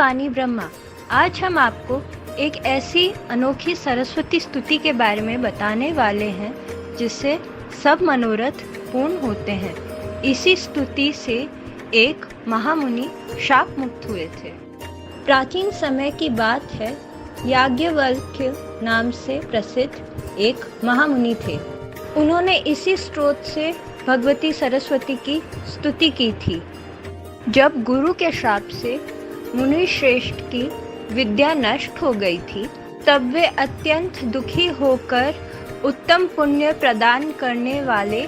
वाणी ब्रह्मा। आज हम आपको एक ऐसी अनोखी सरस्वती स्तुति के बारे में बताने वाले हैं जिससे सब मनोरथ पूर्ण होते हैं। इसी स्तुति से एक महामुनि शाप मुक्त हुए थे। प्राचीन समय की बात है, याज्ञवल्क्य नाम से प्रसिद्ध एक महामुनि थे। उन्होंने इसी स्रोत से भगवती सरस्वती की स्तुति की थी। जब गुरु के श्राप से मुनि श्रेष्ठ की विद्या नष्ट हो गई थी, तब वे अत्यंत दुखी होकर उत्तम पुण्य प्रदान करने वाले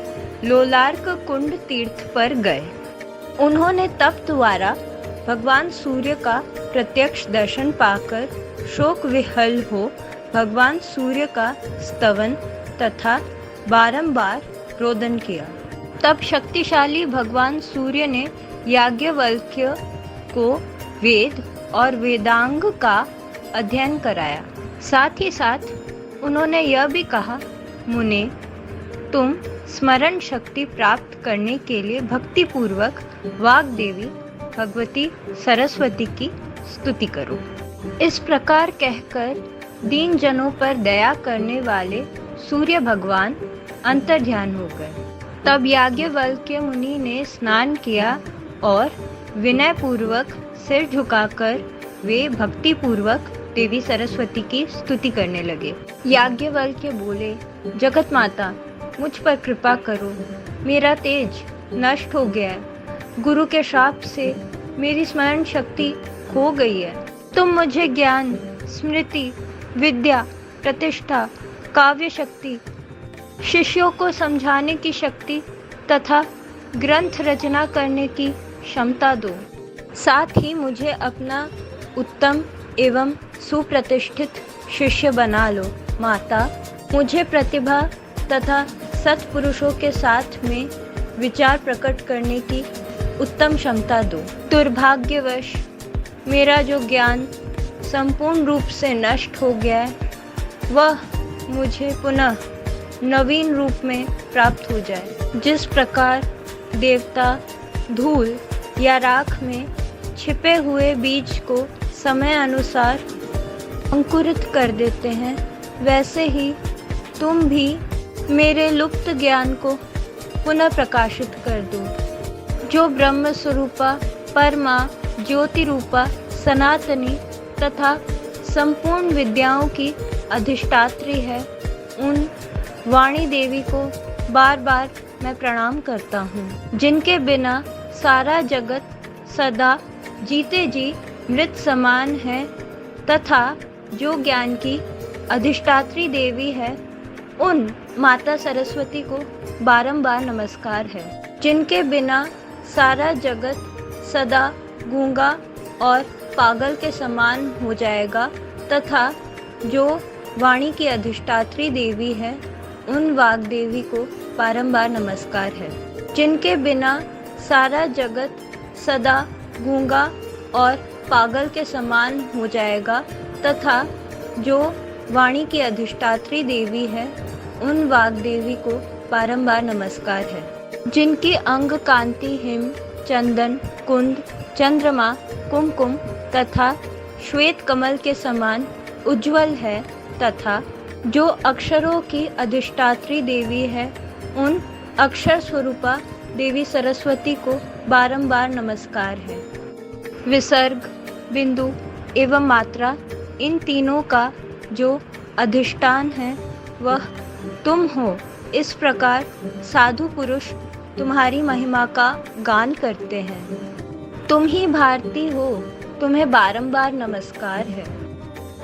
लोलार्क कुंड तीर्थ पर गए। उन्होंने तप द्वारा भगवान सूर्य का प्रत्यक्ष दर्शन पाकर शोक विहल हो भगवान सूर्य का स्तवन तथा बारंबार रोदन किया। तब शक्तिशाली भगवान सूर्य ने याज्ञवल्क्य को वेद और वेदांग का अध्ययन कराया। साथ ही साथ उन्होंने यह भी कहा, मुने, तुम स्मरण शक्ति प्राप्त करने के लिए भक्ति पूर्वक वाग्देवी भगवती सरस्वती की स्तुति करो। इस प्रकार कहकर दीन जनों पर दया करने वाले सूर्य भगवान अंतर्ध्यान हो गए। तब याज्ञवल्क्य मुनि ने स्नान किया और विनय पूर्वक सिर झुकाकर वे भक्ति पूर्वक देवी सरस्वती की स्तुति करने लगे। याज्ञवल्क्य बोले, जगत माता, मुझ पर कृपा करो, मेरा तेज नष्ट हो गया है। गुरु के श्राप से मेरी स्मरण शक्ति खो गई है। तुम मुझे ज्ञान, स्मृति, विद्या, प्रतिष्ठा, काव्य शक्ति, शिष्यों को समझाने की शक्ति तथा ग्रंथ रचना करने की क्षमता दो। साथ ही मुझे अपना उत्तम एवं सुप्रतिष्ठित शिष्य बना लो। माता, मुझे प्रतिभा तथा सत्पुरुषों के साथ में विचार प्रकट करने की उत्तम क्षमता दो। दुर्भाग्यवश मेरा जो ज्ञान संपूर्ण रूप से नष्ट हो गया है, वह मुझे पुनः नवीन रूप में प्राप्त हो जाए। जिस प्रकार देवता धूल या राख में छिपे हुए बीज को समय अनुसार अंकुरित कर देते हैं, वैसे ही तुम भी मेरे लुप्त ज्ञान को पुनः प्रकाशित कर दो। जो ब्रह्म स्वरूपा, परमा, ज्योति रूपा, सनातनी तथा संपूर्ण विद्याओं की अधिष्ठात्री है, उन वाणी देवी को बार बार मैं प्रणाम करता हूँ, जिनके बिना सारा जगत सदा जीते जी मृत समान है, तथा जो ज्ञान की अधिष्ठात्री देवी है, उन माता सरस्वती को बारंबार नमस्कार है, जिनके बिना सारा जगत सदा गूंगा और पागल के समान हो जाएगा, तथा जो वाणी की अधिष्ठात्री देवी है, उन वाग्देवी को बारंबार नमस्कार है, जिनके बिना सारा जगत सदा गूंगा और पागल के समान हो जाएगा, तथा जो वाणी की अधिष्ठात्री देवी है, उन वाग्देवी को बारंबार नमस्कार है, जिनकी अंग कांति हिम, चंदन, कुंद, चंद्रमा, कुमकुम तथा श्वेत कमल के समान उज्जवल है, तथा जो अक्षरों की अधिष्ठात्री देवी है, उन अक्षर स्वरूपा देवी सरस्वती को बारंबार नमस्कार है। विसर्ग, बिंदु एवं मात्रा, इन तीनों का जो अधिष्ठान है वह तुम हो। इस प्रकार साधु पुरुष तुम्हारी महिमा का गान करते हैं। तुम ही भारती हो, तुम्हें बारंबार नमस्कार है।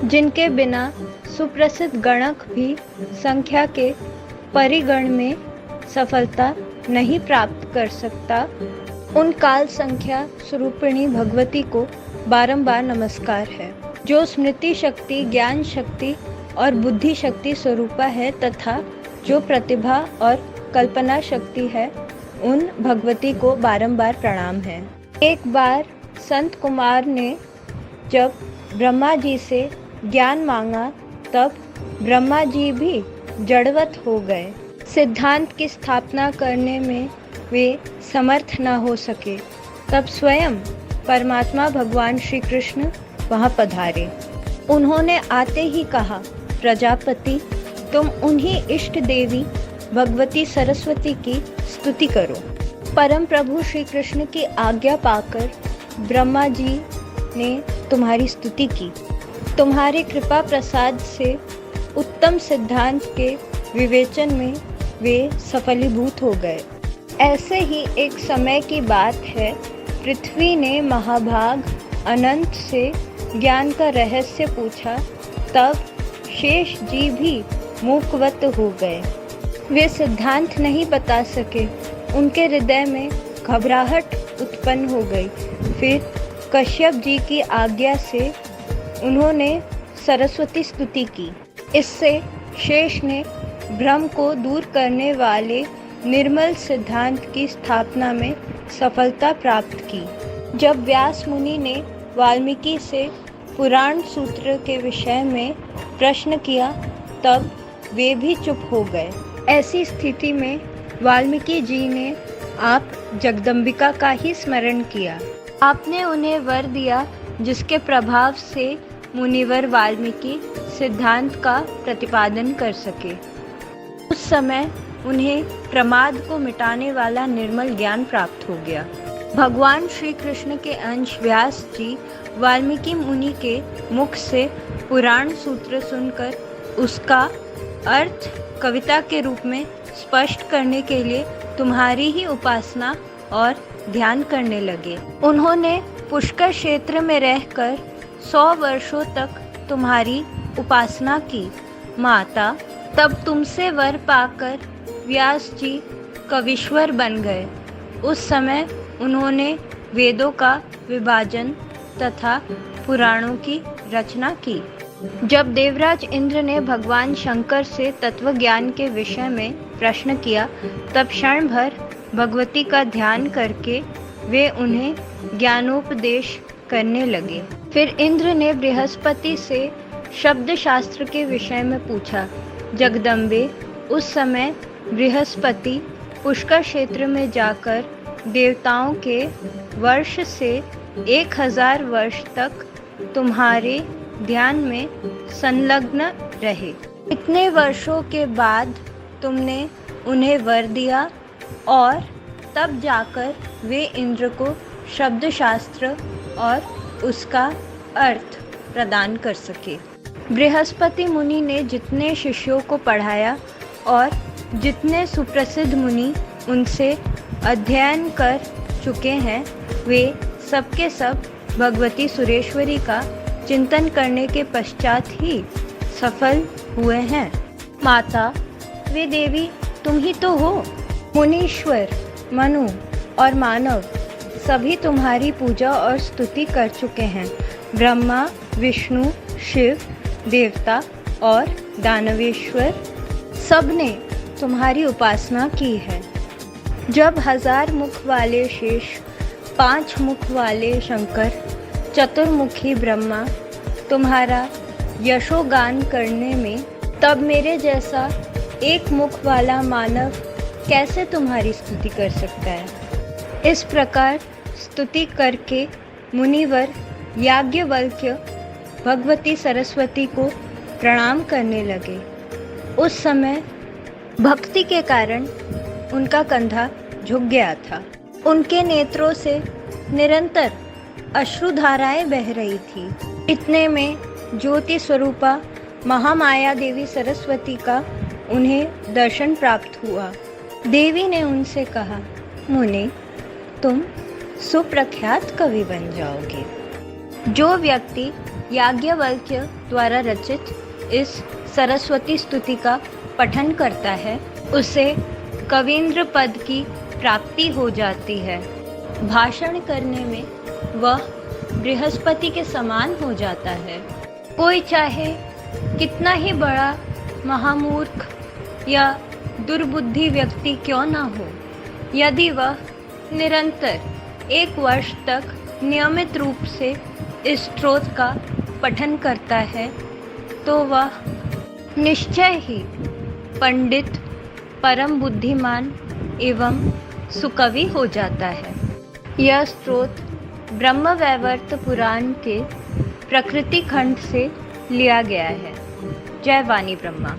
जिनके बिना सुप्रसिद्ध गणक भी संख्या के परिगण में सफलता नहीं प्राप्त कर सकता, उन काल संख्या स्वरूपिणी भगवती को बारंबार नमस्कार है। जो स्मृति शक्ति, ज्ञान शक्ति और बुद्धि शक्ति स्वरूपा है, तथा जो प्रतिभा और कल्पना शक्ति है, उन भगवती को बारंबार प्रणाम है। एक बार संत कुमार ने जब ब्रह्मा जी से ज्ञान मांगा, तब ब्रह्मा जी भी जड़वत हो गए। सिद्धांत की स्थापना करने में वे समर्थ न हो सके। तब स्वयं परमात्मा भगवान श्री कृष्ण वहाँ पधारे। उन्होंने आते ही कहा, प्रजापति, तुम उन्हीं इष्ट देवी भगवती सरस्वती की स्तुति करो। परम प्रभु श्री कृष्ण की आज्ञा पाकर ब्रह्मा जी ने तुम्हारी स्तुति की। तुम्हारे कृपा प्रसाद से उत्तम सिद्धांत के विवेचन में वे सफलीभूत हो गए। ऐसे ही एक समय की बात है, पृथ्वी ने महाभाग अनंत से ज्ञान का रहस्य पूछा, तब शेष जी भी मूकवत हो गए। वे सिद्धांत नहीं बता सके, उनके हृदय में घबराहट उत्पन्न हो गई। फिर कश्यप जी की आज्ञा से उन्होंने सरस्वती स्तुति की। इससे शेष ने भ्रम को दूर करने वाले निर्मल सिद्धांत की स्थापना में सफलता प्राप्त की। जब व्यास मुनि ने वाल्मीकि से पुराण सूत्र के विषय में प्रश्न किया, तब वे भी चुप हो गए। ऐसी स्थिति में वाल्मीकि जी ने आप जगदम्बिका का ही स्मरण किया। आपने उन्हें वर दिया जिसके प्रभाव से मुनिवर वाल्मीकि सिद्धांत का प्रतिपादन कर सके। उस समय उन्हें प्रमाद को मिटाने वाला निर्मल ज्ञान प्राप्त हो गया। भगवान श्री कृष्ण के अंश व्यास जी वाल्मीकि मुनि के मुख से पुराण सूत्र सुनकर उसका अर्थ कविता के रूप में स्पष्ट करने के लिए तुम्हारी ही उपासना और ध्यान करने लगे। उन्होंने पुष्कर क्षेत्र में रहकर 100 वर्षों तक तुम्हारी उपासना की। माता, तब तुमसे वर पाकर व्यास जी कवीश्वर बन गए। उस समय उन्होंने वेदों का विभाजन तथा पुराणों की रचना की। जब देवराज इंद्र ने भगवान शंकर से तत्व ज्ञान के विषय में प्रश्न किया, तब क्षण भर भगवती का ध्यान करके वे उन्हें ज्ञानोपदेश करने लगे। फिर इंद्र ने बृहस्पति से शब्द शास्त्र के विषय में पूछा। जगदम्बे, उस समय बृहस्पति पुष्कर क्षेत्र में जाकर देवताओं के वर्ष से 1000 वर्ष तक तुम्हारे ध्यान में संलग्न रहे। इतने वर्षों के बाद तुमने उन्हें वर दिया और तब जाकर वे इंद्र को शब्द शास्त्र और उसका अर्थ प्रदान कर सके। बृहस्पति मुनि ने जितने शिष्यों को पढ़ाया और जितने सुप्रसिद्ध मुनि उनसे अध्ययन कर चुके हैं, वे सबके सब भगवती सुरेश्वरी का चिंतन करने के पश्चात ही सफल हुए हैं। माता, वे देवी तुम ही तो हो। मुनीश्वर, मनु और मानव सभी तुम्हारी पूजा और स्तुति कर चुके हैं। ब्रह्मा, विष्णु, शिव, देवता और दानवेश्वर सबने तुम्हारी उपासना की है। जब 1000 मुख वाले शेष, 5 मुख वाले शंकर, चतुर्मुखी ब्रह्मा तुम्हारा यशोगान करने में, तब मेरे जैसा एक मुख वाला मानव कैसे तुम्हारी स्तुति कर सकता है। इस प्रकार स्तुति करके मुनिवर याज्ञवल्क्य भगवती सरस्वती को प्रणाम करने लगे। उस समय भक्ति के कारण उनका कंधा झुक गया था। उनके नेत्रों से निरंतर अश्रुधाराएं बह रही थी। इतने में ज्योति स्वरूपा महामाया देवी सरस्वती का उन्हें दर्शन प्राप्त हुआ। देवी ने उनसे कहा, मुनि, तुम सुप्रख्यात कवि बन जाओगे। जो व्यक्ति याज्ञवल्क्य द्वारा रचित इस सरस्वती स्तुति का पठन करता है, उसे कवींद्र पद की प्राप्ति हो जाती है। भाषण करने में वह बृहस्पति के समान हो जाता है। कोई चाहे कितना ही बड़ा महामूर्ख या दुर्बुद्धि व्यक्ति क्यों न हो, यदि वह निरंतर 1 वर्ष तक नियमित रूप से इस स्तोत्र का पठन करता है, तो वह निश्चय ही पंडित, परम बुद्धिमान एवं सुकवि हो जाता है। यह स्तोत्र ब्रह्म वैवर्त पुराण के प्रकृति खंड से लिया गया है। जय वाणी ब्रह्मा।